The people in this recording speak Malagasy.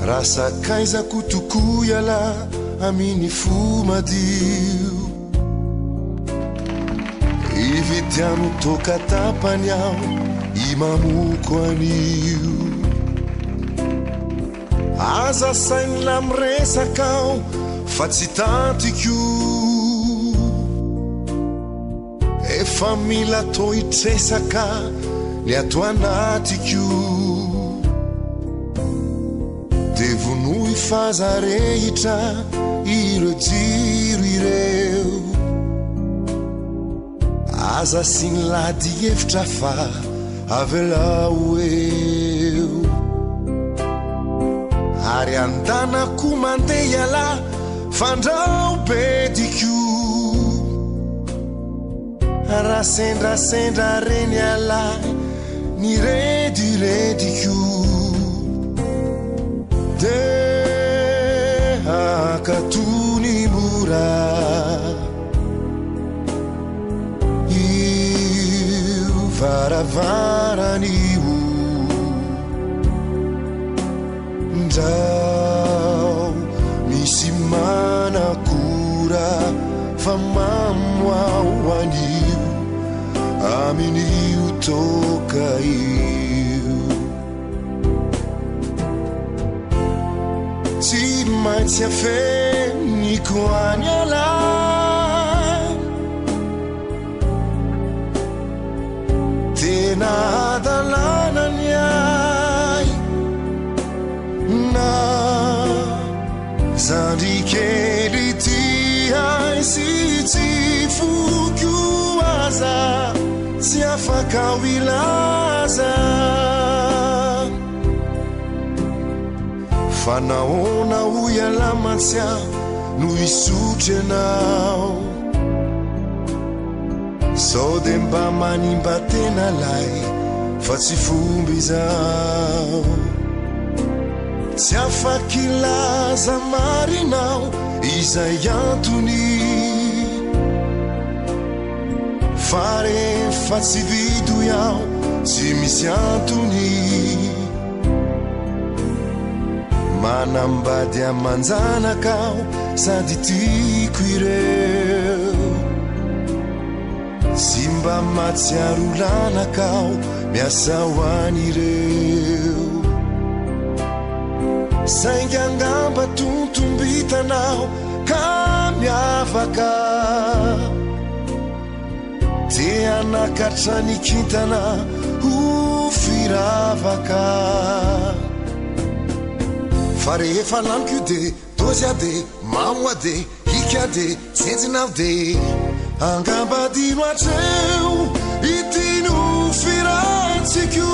rasakaizako toko iala aminy fo madio ividiano toka tapany aho imamoko anio aza sainy la miresakao fa tsy tantiko efa mila toitresaka ny ato anatiko de vonoy fazarehitra ireo jiro ireo aza sy ny lady hevitra fa avelao eo ary andanako mandeha iala fandrao bediko raha sendra reny ala ny redirediko de akatony mora io varavaran'io ndao misy manakora fa mamoao an'io amin'io toka io tsy maintsy afeniko any ala tena adalana ny ay na zandrikely ty ay sy tsy foko aza tsy afaka ho ilaza fa naona ho iala mantsya no isotry anao sao de mba manimba tena lay fa tsy fomba izao tsy afaky laza marinao izay antony fa rehefa tsy vido iaho tsy misy antony manambady amanjanakao sady tiako ireo sy mba matsiaro lanakao miasa ho an'ireo saingy angamba tontombitanao ka miavaka te anakatra nikintana ho firavaka fa rehefa laniko io de dozy ade mamo ade hika ade tsenjinao de angamba dino atreo itino firantsiko